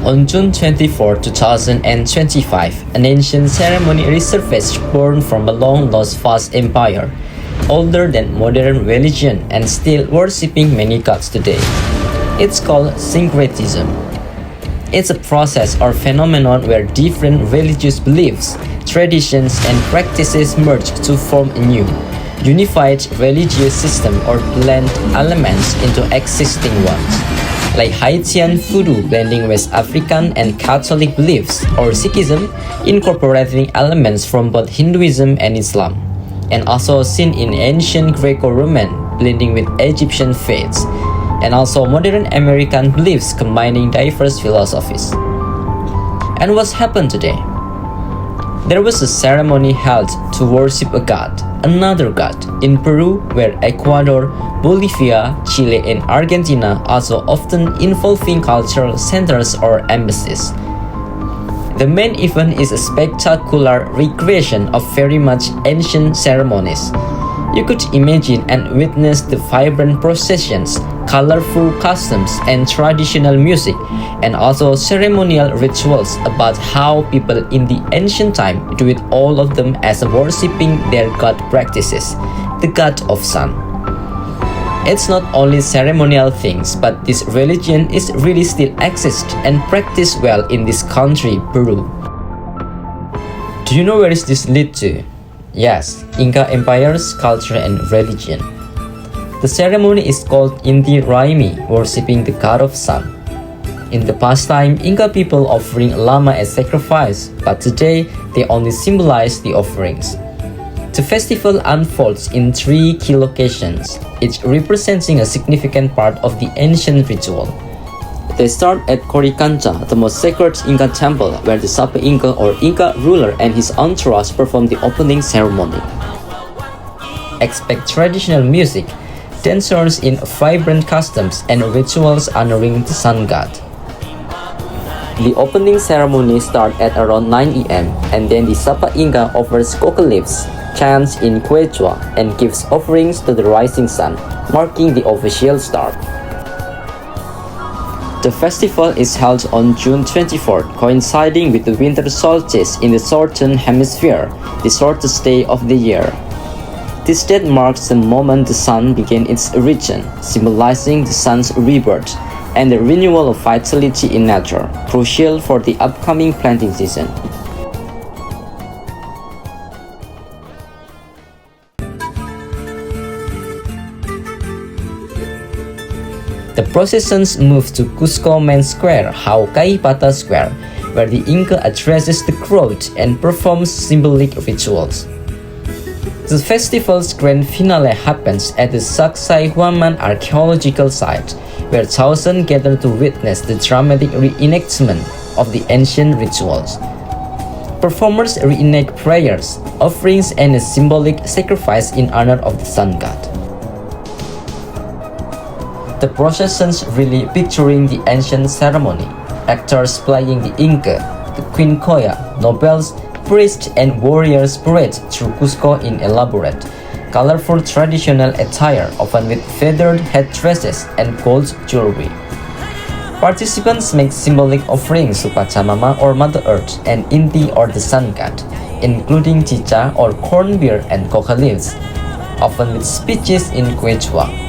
On June 24, 2025, an ancient ceremony resurfaced born from a long-lost vast empire, older than modern religion and still worshipping many gods today. It's called syncretism. It's a process or phenomenon where different religious beliefs, traditions, and practices merge to form a new, unified religious system or blend elements into existing ones, like Haitian voodoo blending West African and Catholic beliefs, or Sikhism incorporating elements from both Hinduism and Islam, and also seen in ancient Greco-Roman blending with Egyptian faiths, and also modern American beliefs combining diverse philosophies. And what's happened today? There was a ceremony held to worship a god, another god, in Peru, where Ecuador, Bolivia, Chile, and Argentina also often involving cultural centers or embassies. The main event is a spectacular recreation of very much ancient ceremonies. You could imagine and witness the vibrant processions, colorful customs, and traditional music, and also ceremonial rituals about how people in the ancient time do it, all of them as worshipping their god practices, the god of sun. It's not only ceremonial things, but this religion is really still exists and practiced well in this country, Peru. Do you know where is this lead to? Yes, Inca Empire's culture and religion. The ceremony is called Inti Raymi, worshipping the god of sun. In the past time, Inca people offering llama as sacrifice, but today they only symbolize the offerings. The festival unfolds in 3 key locations, each representing a significant part of the ancient ritual. They start at Coricancha, the most sacred Inca temple, where the Sapa Inca or Inca ruler and his entourage perform the opening ceremony. Expect traditional music, dancers in vibrant costumes, and rituals honoring the sun god. The opening ceremony starts at around 9 am, and then the Sapa Inca offers coca leaves, chants in Quechua, and gives offerings to the rising sun, marking the official start. The festival is held on June 24th, coinciding with the winter solstice in the southern hemisphere, the shortest day of the year. This date marks the moment the sun began its origin, symbolizing the sun's rebirth and the renewal of vitality in nature, crucial for the upcoming planting season. The processions move to Cusco Main Square, Haucaipata Square, where the Inca addresses the crowd and performs symbolic rituals. The festival's grand finale happens at the Sacsayhuaman archaeological site, where thousands gather to witness the dramatic reenactment of the ancient rituals. Performers reenact prayers, offerings, and a symbolic sacrifice in honor of the sun god. The processions really picturing the ancient ceremony, actors playing the Inca, the Queen Koya, nobles, priests, and warriors parade through Cusco in elaborate, colorful traditional attire, often with feathered headdresses and gold jewelry. Participants make symbolic offerings to Pachamama or Mother Earth and Inti or the sun god, including chicha or corn beer and coca leaves, often with speeches in Quechua.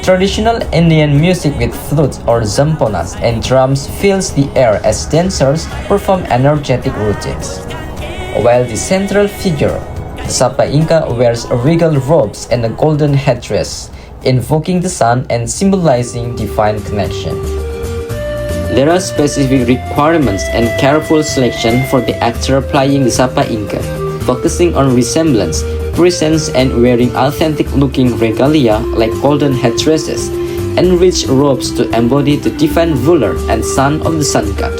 Traditional Indian music with flutes or zamponas and drums fills the air as dancers perform energetic routines. While the central figure, the Sapa Inca, wears regal robes and a golden headdress, invoking the sun and symbolizing divine connection. There are specific requirements and careful selection for the actor playing the Sapa Inca, focusing on resemblance, presence, and wearing authentic-looking regalia like golden headdresses and rich robes to embody the divine ruler and son of the sun god.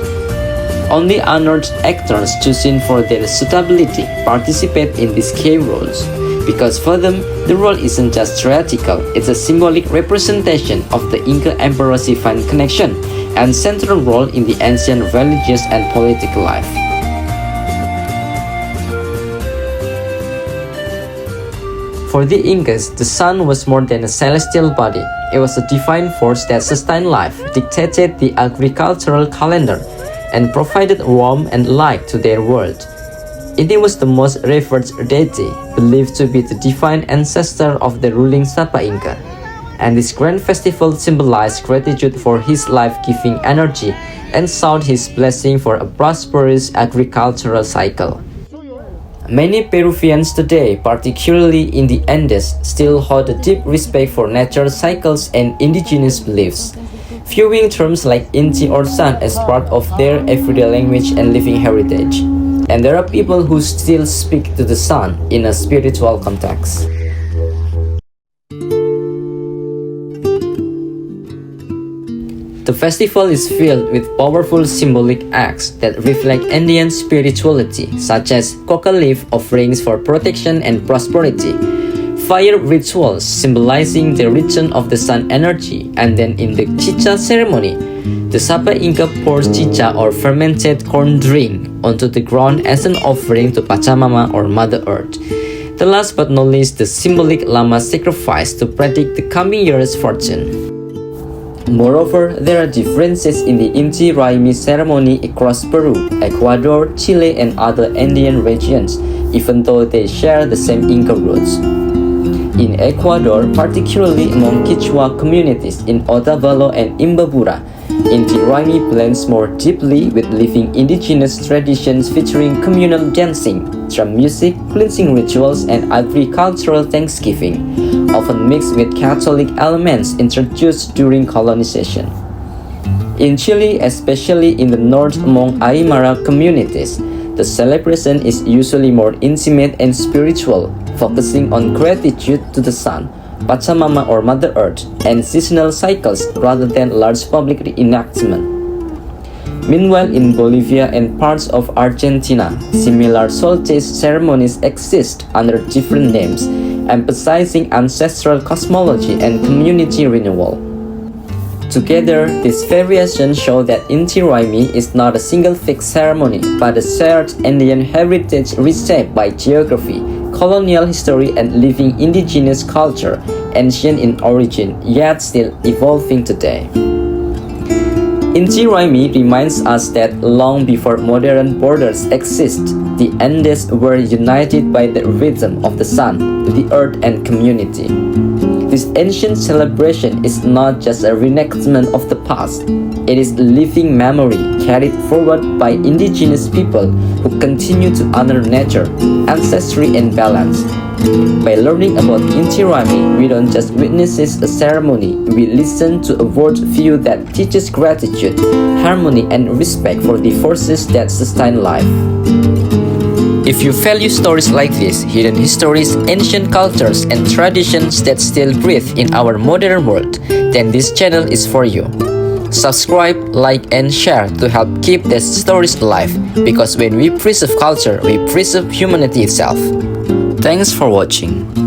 Only honored actors chosen for their suitability participate in these key roles, because for them, the role isn't just theatrical, it's a symbolic representation of the Inca Emperor's divine connection and central role in the ancient religious and political life. For the Incas, the sun was more than a celestial body. It was a divine force that sustained life, dictated the agricultural calendar, and provided warmth and light to their world. Inti was the most revered deity, believed to be the divine ancestor of the ruling Sapa Inca, and this grand festival symbolized gratitude for his life-giving energy and sought his blessing for a prosperous agricultural cycle. Many Peruvians today, particularly in the Andes, still hold a deep respect for natural cycles and indigenous beliefs, viewing terms like Inti or Sun as part of their everyday language and living heritage. And there are people who still speak to the sun in a spiritual context. The festival is filled with powerful symbolic acts that reflect Andean spirituality, such as coca leaf offerings for protection and prosperity, fire rituals symbolizing the return of the sun energy, and then in the chicha ceremony, the Sapa Inca pours chicha or fermented corn drink onto the ground as an offering to Pachamama or Mother Earth. The last but not least, the symbolic llama sacrifice to predict the coming year's fortune. Moreover, there are differences in the Inti Raymi ceremony across Peru, Ecuador, Chile, and other Andean regions, even though they share the same Inca roots. In Ecuador, particularly among Quechua communities in Otavalo and Imbabura, Inti Raymi blends more deeply with living indigenous traditions featuring communal dancing, drum music, cleansing rituals, and agricultural thanksgiving, often mixed with Catholic elements introduced during colonization. In Chile, especially in the north among Aymara communities, the celebration is usually more intimate and spiritual, focusing on gratitude to the sun, Pachamama or Mother Earth, and seasonal cycles rather than large public reenactment. Meanwhile, in Bolivia and parts of Argentina, similar solstice ceremonies exist under different names, emphasizing ancestral cosmology and community renewal. Together, these variations show that Inti Raymi is not a single fixed ceremony, but a shared Andean heritage reshaped by geography, colonial history, and living indigenous culture, ancient in origin, yet still evolving today. Inti Raymi reminds us that long before modern borders exist, the Andes were united by the rhythm of the sun, the earth, and community. This ancient celebration is not just a reenactment of the past, it is a living memory carried forward by indigenous people who continue to honor nature, ancestry, and balance. By learning about Inti Raymi, we don't just witness a ceremony, we listen to a worldview that teaches gratitude, harmony, and respect for the forces that sustain life. If you value stories like this, hidden histories, ancient cultures, and traditions that still breathe in our modern world, then this channel is for you. Subscribe, like, and share to help keep these stories alive, because when we preserve culture, we preserve humanity itself. Thanks for watching.